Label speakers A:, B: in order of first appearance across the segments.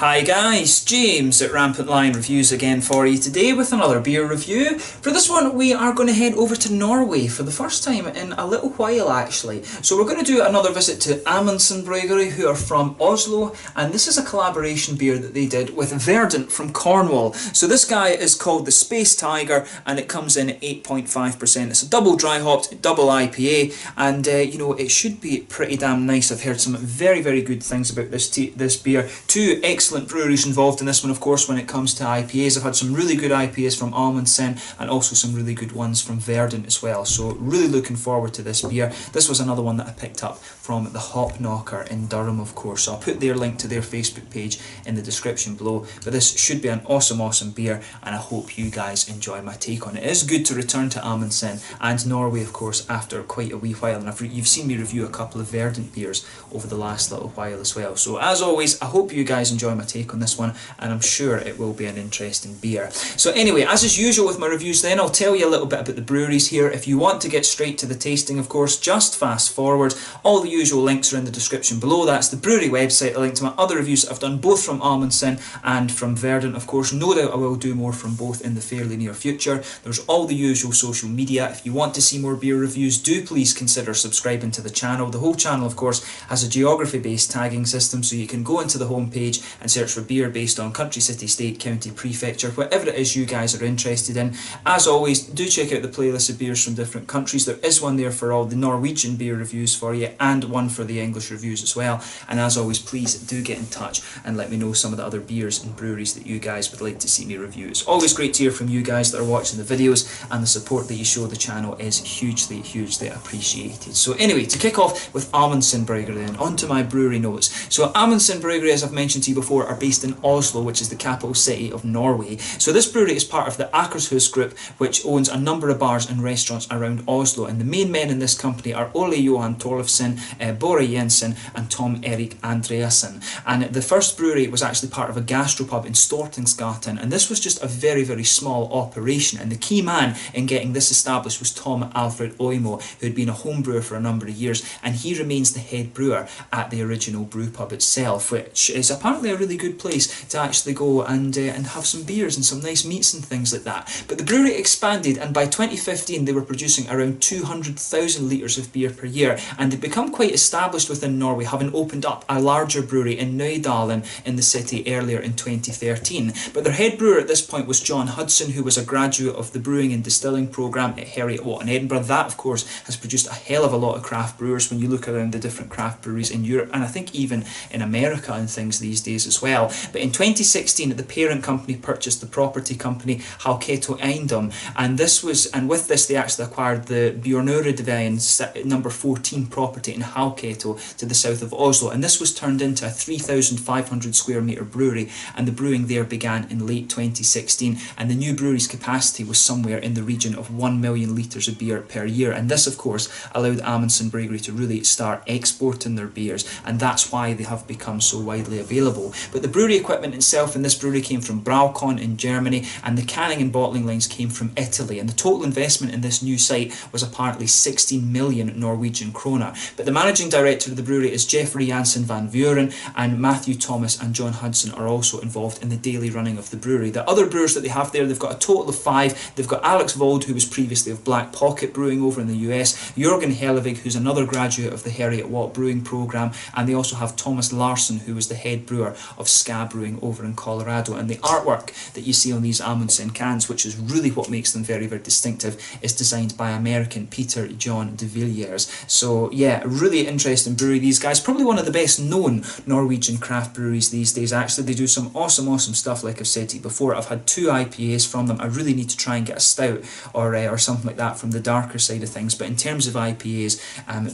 A: Hi guys, James at RampantLionReviews again for you today with another beer review. For this one we are going to head over to Norway for the first time in a little while actually. So we're going to do another visit to Amundsen Bryggeri, who are from Oslo, and this is a collaboration beer that they did with Verdant from Cornwall. So this guy is called the Space Tiger and it comes in at 8.5%. It's a double dry hopped, double IPA, and you know, it should be pretty damn nice. I've heard some very good things about this beer. Two excellent breweries involved in this one, of course, when it comes to IPAs. I've had some really good IPAs from Amundsen and also some really good ones from Verdant as well, so really looking forward to this beer. This was another one that I picked up from the Hop Knocker in Durham, of course, so I'll put their link to their Facebook page in the description below. But this should be an awesome beer, and I hope you guys enjoy my take on it. It is good to return to Amundsen and Norway, of course, after quite a wee while, and you've seen me review a couple of Verdant beers over the last little while as well. So as always, I hope you guys enjoy my take on this one, and I'm sure it will be an interesting beer. So anyway, as is usual with my reviews then, I'll tell you a little bit about the breweries here. If you want to get straight to the tasting, of course, just fast forward. All the usual links are in the description below. That's the brewery website, a link to my other reviews that I've done both from Amundsen and from Verdant, of course. No doubt I will do more from both in the fairly near future. There's all the usual social media. If you want to see more beer reviews, do please consider subscribing to the channel. The whole channel, of course, has a geography-based tagging system, so you can go into the homepage and search for beer based on country, city, state, county, prefecture, whatever it is you guys are interested in. As always, do check out the playlist of beers from different countries. There is one there for all the Norwegian beer reviews for you, and one for the English reviews as well. And as always, please do get in touch and let me know some of the other beers and breweries that you guys would like to see me review. It's always great to hear from you guys that are watching the videos, and the support that you show the channel is hugely appreciated. So anyway, to kick off with Amundsen Bryggeri then, onto my brewery notes. So Amundsen Bryggeri, as I've mentioned to you before, are based in Oslo, which is the capital city of Norway. So this brewery is part of the Akershus Group, which owns a number of bars and restaurants around Oslo, and the main men in this company are Ole Johan Torlefsen, Bore Jensen and Tom Erik Andreasen. And the first brewery was actually part of a gastropub in Stortingsgaten, and this was just a very small operation, and the key man in getting this established was Tom Alfred Oimo, who had been a home brewer for a number of years, and he remains the head brewer at the original brew pub itself, which is apparently a really good place to actually go and have some beers and some nice meats and things like that. But the brewery expanded, and by 2015 they were producing around 200,000 litres of beer per year, and they'd become quite established within Norway, having opened up a larger brewery in Nøydalen in the city earlier in 2013. But their head brewer at this point was John Hudson, who was a graduate of the Brewing and Distilling programme at Heriot-Watt in Edinburgh. That, of course, has produced a hell of a lot of craft brewers when you look around the different craft breweries in Europe, and I think even in America and things these days as well. But in 2016, the parent company purchased the property company Hauketo Eindom, and with this they actually acquired the Bjørnøreveien number 14 property in Hauketo to the south of Oslo, and this was turned into a 3,500 square metre brewery, and the brewing there began in late 2016, and the new brewery's capacity was somewhere in the region of 1 million litres of beer per year, and this of course allowed Amundsen Bryggeri to really start exporting their beers, and that's why they have become so widely available. But the brewery equipment itself in this brewery came from Braukon in Germany, and the canning and bottling lines came from Italy, and the total investment in this new site was apparently 16 million Norwegian kroner. But the managing director of the brewery is Jeffrey Jansen van Vuren, and Matthew Thomas and John Hudson are also involved in the daily running of the brewery. The other brewers that they have there, they've got a total of 5. They've got Alex Vold, who was previously of Black Pocket Brewing over in the US, Jürgen Hellevig, who's another graduate of the Heriot-Watt Brewing programme, and they also have Thomas Larson, who was the head brewer of Ska Brewing over in Colorado. And the artwork that you see on these Amundsen cans, which is really what makes them very distinctive, is designed by American Peter John de Villiers. So yeah, really interesting brewery, these guys. Probably one of the best known Norwegian craft breweries these days actually. They do some awesome stuff, like I've said to you before. I've had 2 IPAs from them. I really need to try and get a stout or something like that from the darker side of things. But in terms of IPAs,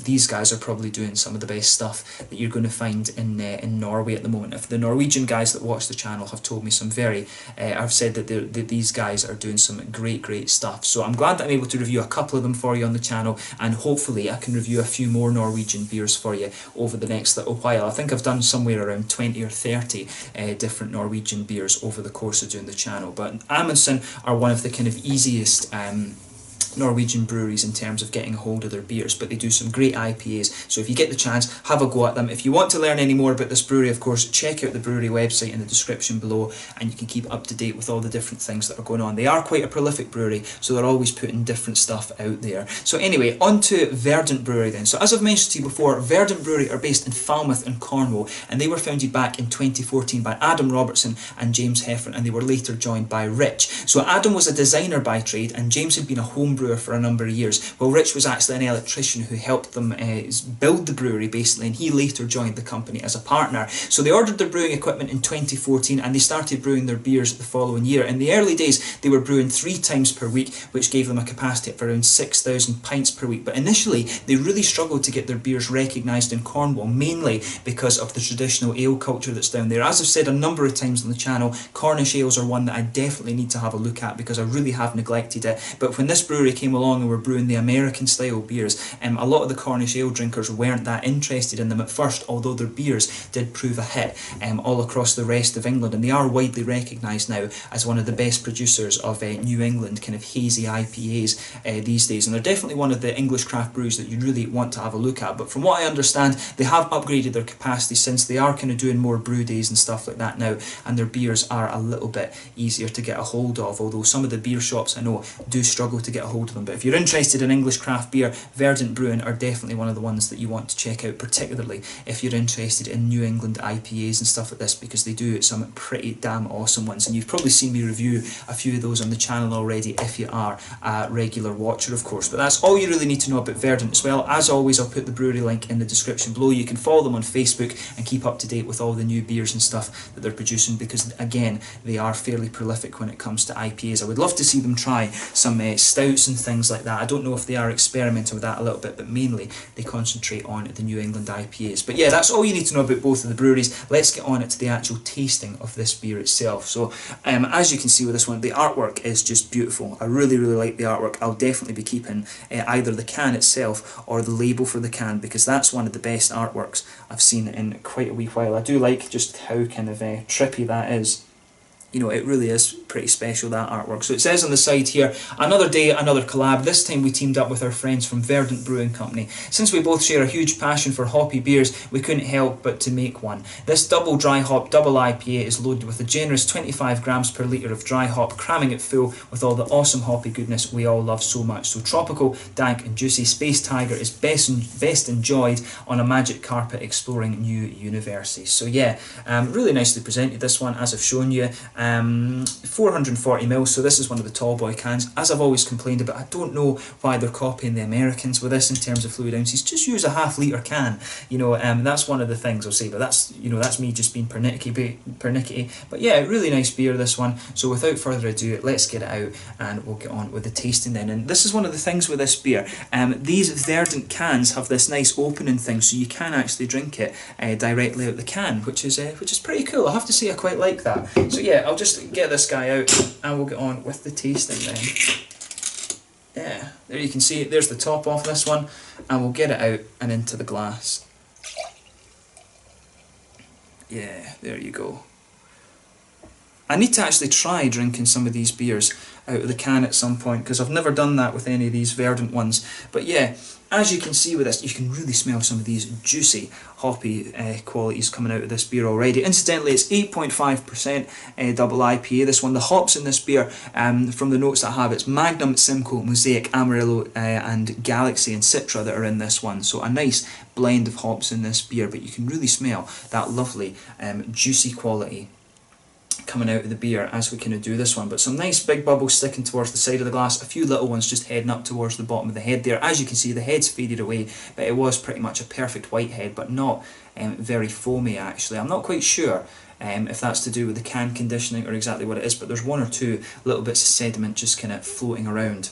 A: these guys are probably doing some of the best stuff that you're going to find in Norway at the moment. If the Norwegian guys that watch the channel have told me some I've said that these guys are doing some great stuff. So I'm glad that I'm able to review a couple of them for you on the channel, and hopefully I can review a few more Norwegian beers for you over the next little while. I think I've done somewhere around 20 or 30 different Norwegian beers over the course of doing the channel. But Amundsen are one of the kind of easiest Norwegian breweries in terms of getting a hold of their beers, but they do some great IPAs, so if you get the chance, have a go at them. If you want to learn any more about this brewery, of course, check out the brewery website in the description below, and you can keep up to date with all the different things that are going on. They are quite a prolific brewery, so they're always putting different stuff out there. So anyway, on to Verdant Brewery then. So as I've mentioned to you before, Verdant Brewery are based in Falmouth in Cornwall, and they were founded back in 2014 by Adam Robertson and James Heffron, and they were later joined by Rich. So Adam was a designer by trade, and James had been a home brewer for a number of years, while Rich was actually an electrician who helped them build the brewery basically, and he later joined the company as a partner. So they ordered their brewing equipment in 2014, and they started brewing their beers the following year. In the early days, they were brewing 3 times per week, which gave them a capacity of around 6,000 pints per week. But initially, they really struggled to get their beers recognised in Cornwall, mainly because of the traditional ale culture that's down there. As I've said a number of times on the channel, Cornish ales are one that I definitely need to have a look at because I really have neglected it. But when this brewery came along and were brewing the American style beers, a lot of the Cornish ale drinkers weren't that interested in them at first, although their beers did prove a hit all across the rest of England, and they are widely recognised now as one of the best producers of New England kind of hazy IPAs these days, and they're definitely one of the English craft brews that you really want to have a look at. But from what I understand, they have upgraded their capacity since they are kind of doing more brew days and stuff like that now, and their beers are a little bit easier to get a hold of, although some of the beer shops I know do struggle to get a hold of them. But if you're interested in English craft beer, Verdant Brewing are definitely one of the ones that you want to check out, particularly if you're interested in New England IPAs and stuff like this, because they do some pretty damn awesome ones, and you've probably seen me review a few of those on the channel already if you are a regular watcher, of course. But that's all you really need to know about Verdant as well. As always, I'll put the brewery link in the description below. You can follow them on Facebook and keep up to date with all the new beers and stuff that they're producing, because again, they are fairly prolific when it comes to IPAs. I would love to see them try some stouts and things like that. I don't know if they are experimenting with that a little bit, but mainly they concentrate on the New England IPAs. But yeah, that's all you need to know about both of the breweries. Let's get on to the actual tasting of this beer itself. So as you can see with this one, the artwork is just beautiful. I really like the artwork. I'll definitely be keeping either the can itself or the label for the can, because that's one of the best artworks I've seen in quite a wee while. I do like just how kind of trippy that is. You know, it really is pretty special, that artwork. So it says on the side here, another day, another collab. This time we teamed up with our friends from Verdant Brewing Company. Since we both share a huge passion for hoppy beers, we couldn't help but to make one. This double dry hop double IPA is loaded with a generous 25 grams per litre of dry hop, cramming it full with all the awesome hoppy goodness we all love so much. So tropical, dank and juicy, Space Tiger is best enjoyed on a magic carpet exploring new universes. So yeah, really nicely presented, this one, as I've shown you. 440ml, so this is one of the tall boy cans. As I've always complained about, I don't know why they're copying the Americans with this in terms of fluid ounces. Just use a half-litre can, you know. That's one of the things I'll say, but that's, you know, that's me just being pernickety. But yeah, really nice beer, this one. So without further ado, let's get it out and we'll get on with the tasting then. And this is one of the things with this beer, these Verdant cans have this nice opening thing, so you can actually drink it directly out the can, which is pretty cool. I have to say I quite like that. So yeah, I'll just get this guy out and we'll get on with the tasting then. Yeah, there you can see it, there's the top off this one, and we'll get it out and into the glass. Yeah, there you go. I need to actually try drinking some of these beers out of the can at some point, because I've never done that with any of these Verdant ones. But yeah, as you can see with this, you can really smell some of these juicy, hoppy qualities coming out of this beer already. Incidentally, it's 8.5% double IPA, this one. The hops in this beer, from the notes that I have, it's Magnum, Simcoe, Mosaic, Amarillo, and Galaxy and Citra that are in this one. So a nice blend of hops in this beer, but you can really smell that lovely, juicy quality coming out of the beer as we kind of do this one. But some nice big bubbles sticking towards the side of the glass, a few little ones just heading up towards the bottom of the head there. As you can see, the head's faded away, but it was pretty much a perfect white head, but not very foamy actually. I'm not quite sure if that's to do with the can conditioning or exactly what it is, but there's one or two little bits of sediment just kind of floating around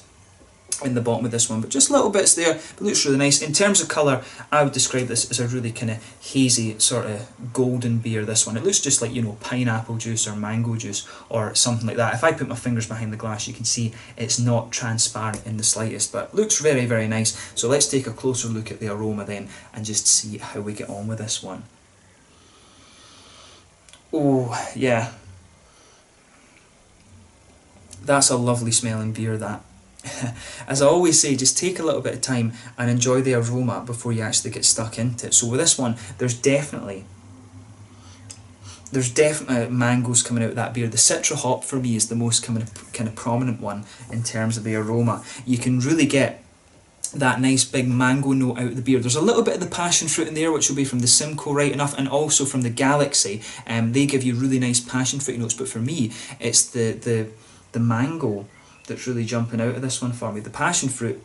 A: in the bottom of this one, but just little bits there. It looks really nice. In terms of colour, I would describe this as a really kind of hazy sort of golden beer, this one. It looks just like, you know, pineapple juice or mango juice or something like that. If I put my fingers behind the glass, you can see it's not transparent in the slightest, but looks very, very nice. So let's take a closer look at the aroma then and just see how we get on with this one. Oh, yeah. That's a lovely smelling beer, that. as I always say, just take a little bit of time and enjoy the aroma before you actually get stuck into it. So with this one, there's definitely mangoes coming out of that beer. The citra hop for me is the most kind of prominent one in terms of the aroma. You can really get that nice big mango note out of the beer. There's a little bit of the passion fruit in there, which will be from the Simcoe right enough, and also from the Galaxy. They give you really nice passion fruit notes, but for me, it's the mango that's really jumping out of this one for me. The passion fruit,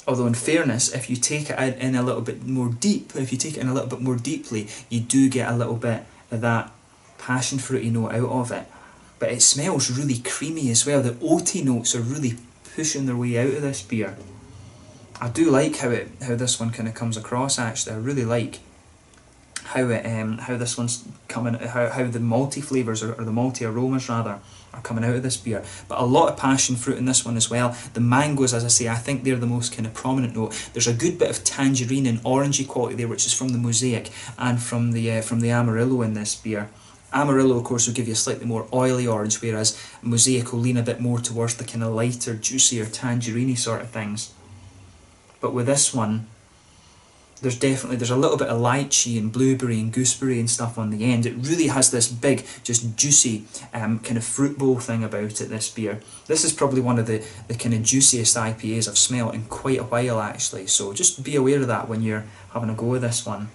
A: although in fairness, if you take it in a little bit more deeply, you do get a little bit of that passion fruity note out of it. But it smells really creamy as well. The oaty notes are really pushing their way out of this beer. I do like how this one kind of comes across. Actually, I really like how this one's coming, how the malty flavours or the malty aromas rather are coming out of this beer. But a lot of passion fruit in this one as well. The mangoes, as I say, I think they're the most kind of prominent note. There's a good bit of tangerine and orangey quality there, which is from the Mosaic and from the Amarillo in this beer. Amarillo, of course, will give you a slightly more oily orange, whereas Mosaic will lean a bit more towards the kind of lighter, juicier, tangerine sort of things. But with this one, there's a little bit of lychee and blueberry and gooseberry and stuff on the end. It really has this big, just juicy kind of fruit bowl thing about it, this beer. This is probably one of the kind of juiciest IPAs I've smelled in quite a while, actually. So just be aware of that when you're having a go with this one.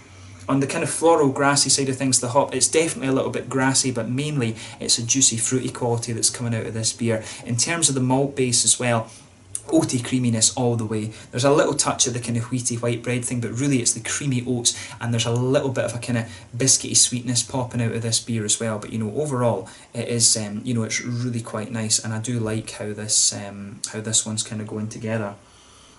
A: On the kind of floral, grassy side of things, the hop, it's definitely a little bit grassy, but mainly it's a juicy, fruity quality that's coming out of this beer. In terms of the malt base as well, oaty creaminess all the way. There's a little touch of the kind of wheaty white bread thing, but really it's the creamy oats, and there's a little bit of a kind of biscuity sweetness popping out of this beer as well. But overall it is it's really quite nice, and I do like how this one's kind of going together.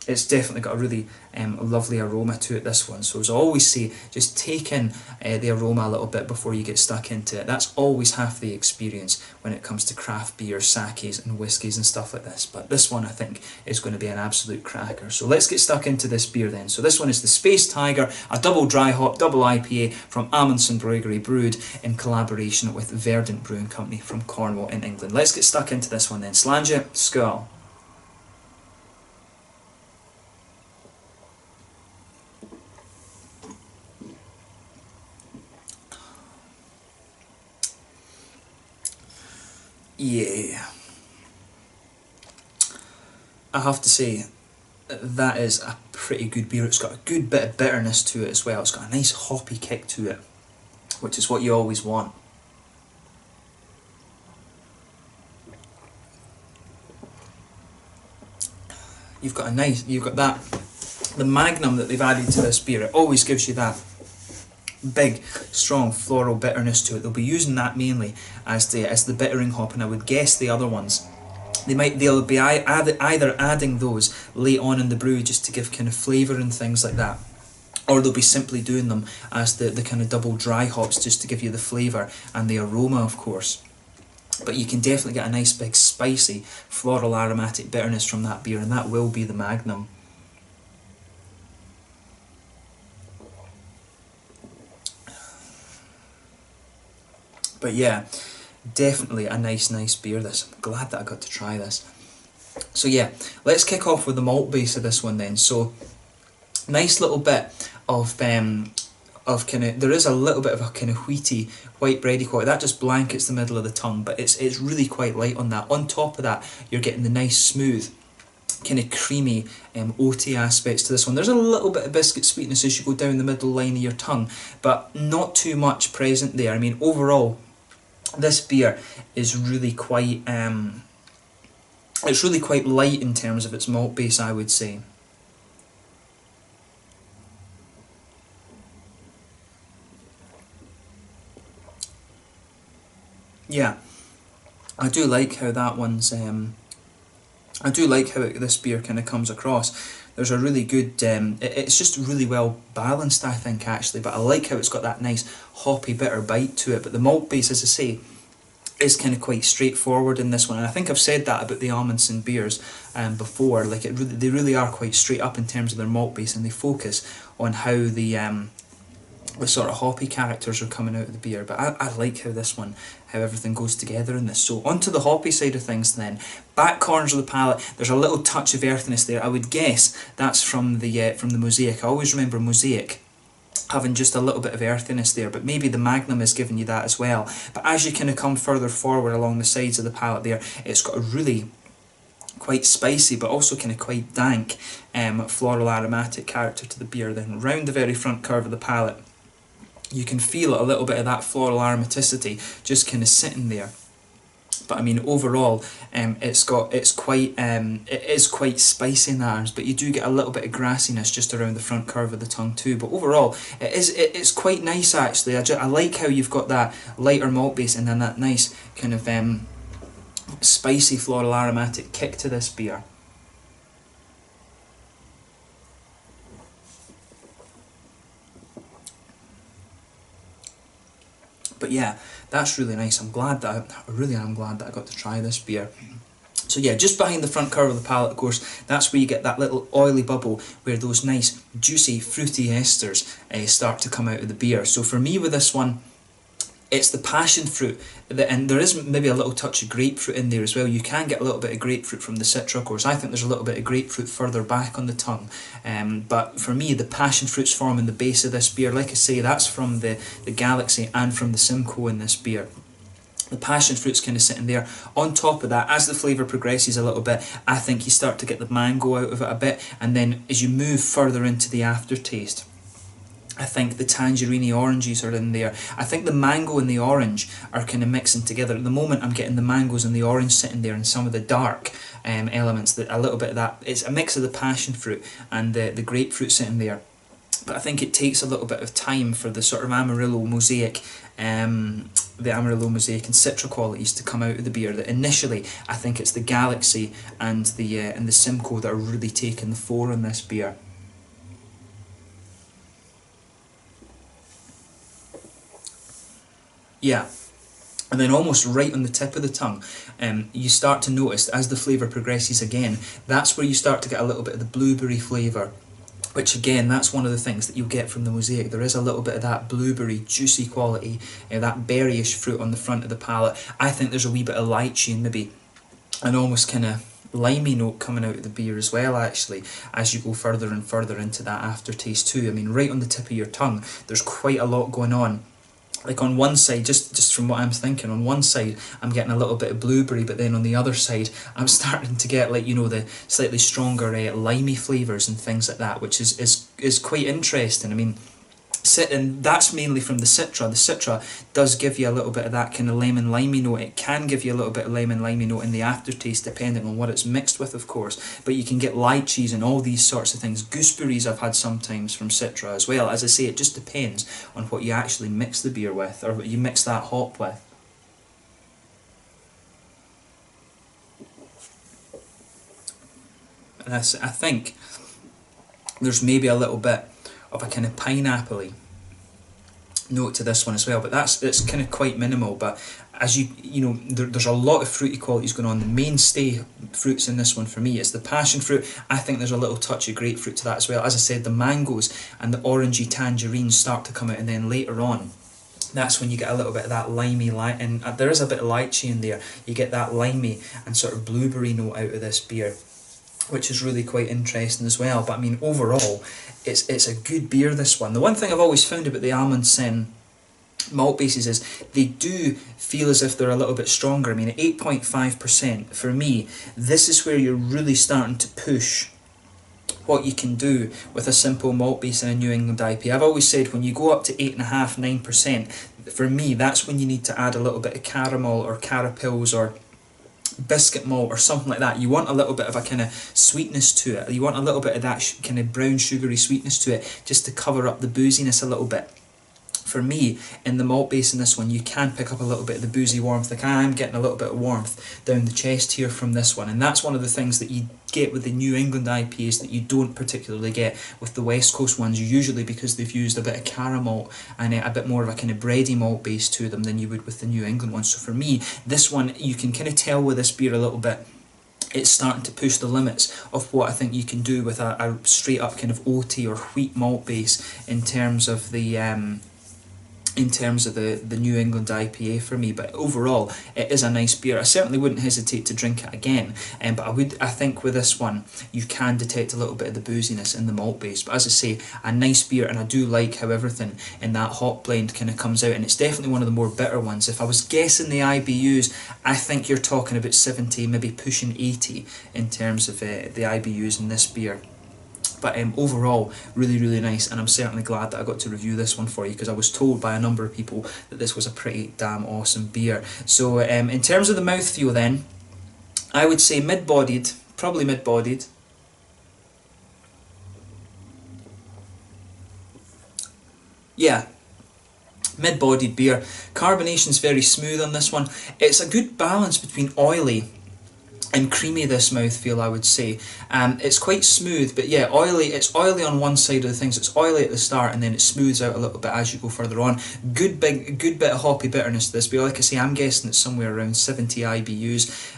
A: It's definitely got a really lovely aroma to it, this one. So as I always say, just take in the aroma a little bit before you get stuck into it. That's always half the experience when it comes to craft beers, sakes and whiskies and stuff like this. But this one I think is going to be an absolute cracker. So let's get stuck into this beer then. So this one is the Space Tiger, a double dry hop, double IPA from Amundsen Bryggeri, brewed in collaboration with Verdant Brewing Company from Cornwall in England. Let's get stuck into this one then. Slàinte, skål. Yeah, I have to say that is a pretty good beer. It's got a good bit of bitterness to it as well. It's got a nice hoppy kick to it, which is what you always want. You've got that, the magnum that they've added to this beer, it always gives you that big, strong floral bitterness to it. They'll be using that mainly as the bittering hop, and I would guess the other ones, they'll be either adding those late on in the brew just to give kind of flavour and things like that, or they'll be simply doing them as the kind of double dry hops just to give you the flavour and the aroma, of course. But you can definitely get a nice big spicy floral aromatic bitterness from that beer, and that will be the magnum. But yeah, definitely a nice beer this. I'm glad that I got to try this. So yeah, let's kick off with the malt base of this one then. So nice little bit of kind of, there is a little bit of a kind of wheaty, white bready quality. That just blankets the middle of the tongue, but it's really quite light on that. On top of that, you're getting the nice smooth, kind of creamy, oaty aspects to this one. There's a little bit of biscuit sweetness as you go down the middle line of your tongue, but not too much present there. I mean, overall, this beer is really quite it's really quite light in terms of its malt base, I would say. Yeah, I do like how that one's I do like how this beer kind of comes across. There's a really good, it's just really well balanced, I think, actually, but I like how it's got that nice hoppy bitter bite to it. But the malt base, as I say, is kind of quite straightforward in this one, and I think I've said that about the Amundsen beers before. Like, they really are quite straight up in terms of their malt base, and they focus on how the the sort of hoppy characters are coming out of the beer. But I like how this one, how everything goes together in this. So onto the hoppy side of things then. Back corners of the palate, there's a little touch of earthiness there. I would guess that's from the Mosaic. I always remember Mosaic having just a little bit of earthiness there, but maybe the Magnum is giving you that as well. But as you kind of come further forward along the sides of the palate there, it's got a really quite spicy but also kind of quite dank floral aromatic character to the beer. Then round the very front curve of the palate, you can feel a little bit of that floral aromaticity just kind of sitting there. But I mean, overall, it is quite spicy in the arms, but you do get a little bit of grassiness just around the front curve of the tongue too. But overall, it's quite nice actually. I like how you've got that lighter malt base and then that nice kind of spicy floral aromatic kick to this beer. But yeah, that's really nice. I really am glad that I got to try this beer. So yeah, just behind the front curve of the palate, of course, that's where you get that little oily bubble where those nice, juicy, fruity esters start to come out of the beer. So for me with this one, it's the passion fruit, and there is maybe a little touch of grapefruit in there as well. You can get a little bit of grapefruit from the Citra, of course. I think there's a little bit of grapefruit further back on the tongue. But for me, the passion fruit's forming the base of this beer. Like I say, that's from the Galaxy and from the Simcoe in this beer. The passion fruit's kind of sitting there. On top of that, as the flavour progresses a little bit, I think you start to get the mango out of it a bit, and then as you move further into the aftertaste, I think the tangerine oranges are in there. I think the mango and the orange are kind of mixing together. At the moment I'm getting the mangoes and the orange sitting there and some of the dark elements, that a little bit of that. It's a mix of the passion fruit and the grapefruit sitting there. But I think it takes a little bit of time for the sort of Amarillo Mosaic and Citra qualities to come out of the beer. That initially I think it's the Galaxy and the Simcoe that are really taking the fore in this beer. Yeah, and then almost right on the tip of the tongue, you start to notice as the flavour progresses again, that's where you start to get a little bit of the blueberry flavour, which again, that's one of the things that you get from the Mosaic. There is a little bit of that blueberry juicy quality, that berryish fruit on the front of the palate. I think there's a wee bit of lychee and maybe an almost kind of limey note coming out of the beer as well actually, as you go further and further into that aftertaste too. I mean, right on the tip of your tongue, there's quite a lot going on. Like on one side, just from what I'm thinking, on one side I'm getting a little bit of blueberry, but then on the other side I'm starting to get, like, you know, the slightly stronger limey flavours and things like that, which is quite interesting. I mean, and that's mainly from the Citra. The Citra does give you a little bit of that kind of lemon limey note. It can give you a little bit of lemon limey note in the aftertaste depending on what it's mixed with, of course, but you can get lychees and all these sorts of things. Gooseberries I've had sometimes from Citra as well. As I say, it just depends on what you actually mix the beer with, or what you mix that hop with. And I think there's maybe a little bit of a kind of pineapple-y note to this one as well, but it's kind of quite minimal. But as you know, there's a lot of fruity qualities going on. The mainstay fruits in this one for me is the passion fruit. I think there's a little touch of grapefruit to that as well. As I said, the mangoes and the orangey tangerines start to come out, and then later on, that's when you get a little bit of that limey, and there is a bit of lychee in there. You get that limey and sort of blueberry note out of this beer, which is really quite interesting as well. But I mean, overall, it's a good beer, this one. The one thing I've always found about the Amundsen malt bases is they do feel as if they're a little bit stronger. I mean, at 8.5%, for me, this is where you're really starting to push what you can do with a simple malt base in a New England IPA. I've always said when you go up to 8.5%, 9%, for me, that's when you need to add a little bit of caramel or carapils or biscuit malt or something like that. You want a little bit of a kind of sweetness to it. You want a little bit of that kind of brown sugary sweetness to it, just to cover up the booziness a little bit. For me, in the malt base in this one, you can pick up a little bit of the boozy warmth. Like, I'm getting a little bit of warmth down the chest here from this one, and that's one of the things that you get with the New England IPAs that you don't particularly get with the West Coast ones, usually because they've used a bit of caramel and a bit more of a kind of bready malt base to them than you would with the New England ones. So for me, this one, you can kind of tell with this beer a little bit it's starting to push the limits of what I think you can do with a straight up kind of OT or wheat malt base in terms of the the New England IPA for me. But overall, it is a nice beer. I certainly wouldn't hesitate to drink it again, but I think with this one you can detect a little bit of the booziness in the malt base. But as I say, a nice beer, and I do like how everything in that hop blend kind of comes out, and it's definitely one of the more bitter ones. If I was guessing the IBUs, I think you're talking about 70, maybe pushing 80 in terms of the IBUs in this beer. But overall, really, really nice, and I'm certainly glad that I got to review this one for you, because I was told by a number of people that this was a pretty damn awesome beer. So in terms of the mouthfeel then, I would say mid-bodied, probably mid-bodied. Yeah, mid-bodied beer. Carbonation's very smooth on this one. It's a good balance between oily and creamy, this mouthfeel, I would say. It's quite smooth, but yeah, oily. It's oily on one side of the things. It's oily at the start, and then it smooths out a little bit as you go further on. Good bit of hoppy bitterness to this beer. Like I say, I'm guessing it's somewhere around 70 IBUs.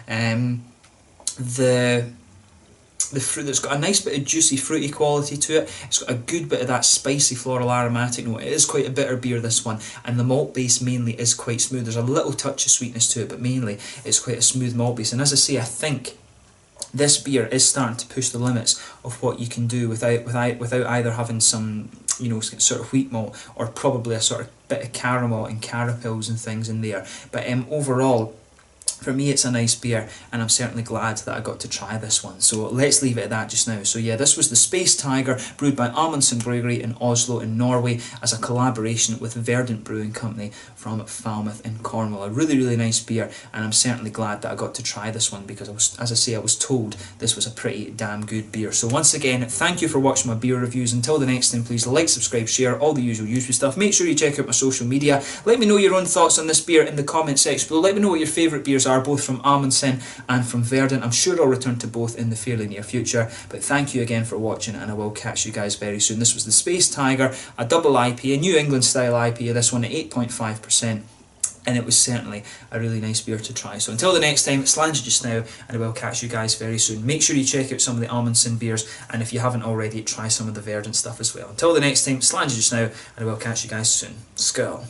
A: The fruit, that's got a nice bit of juicy fruity quality to it. It's got a good bit of that spicy floral aromatic note. It is quite a bitter beer, this one, and the malt base mainly is quite smooth. There's a little touch of sweetness to it, but mainly it's quite a smooth malt base. And as I say, I think this beer is starting to push the limits of what you can do without either having some, you know, sort of wheat malt, or probably a sort of bit of caramel and carapils and things in there. But overall, for me, it's a nice beer, and I'm certainly glad that I got to try this one. So let's leave it at that just now. So yeah, this was the Space Tiger, brewed by Amundsen Bryggeri in Oslo in Norway, as a collaboration with Verdant Brewing Company from Falmouth in Cornwall. A really, really nice beer, and I'm certainly glad that I got to try this one, because I was told this was a pretty damn good beer. So once again, thank you for watching my beer reviews. Until the next time, please like, subscribe, share, all the usual stuff. Make sure you check out my social media. Let me know your own thoughts on this beer in the comment section below. Let me know what your favourite beers are, both from Amundsen and from Verdant. I'm sure I'll return to both in the fairly near future. But thank you again for watching, and I will catch you guys very soon. This was the Space Tiger, a double IPA, New England style IPA, this one at 8.5%. And it was certainly a really nice beer to try. So until the next time, it's Slanger just now, and I will catch you guys very soon. Make sure you check out some of the Amundsen beers, and if you haven't already, try some of the Verdant stuff as well. Until the next time, Slanger just now, and I will catch you guys soon. Skål.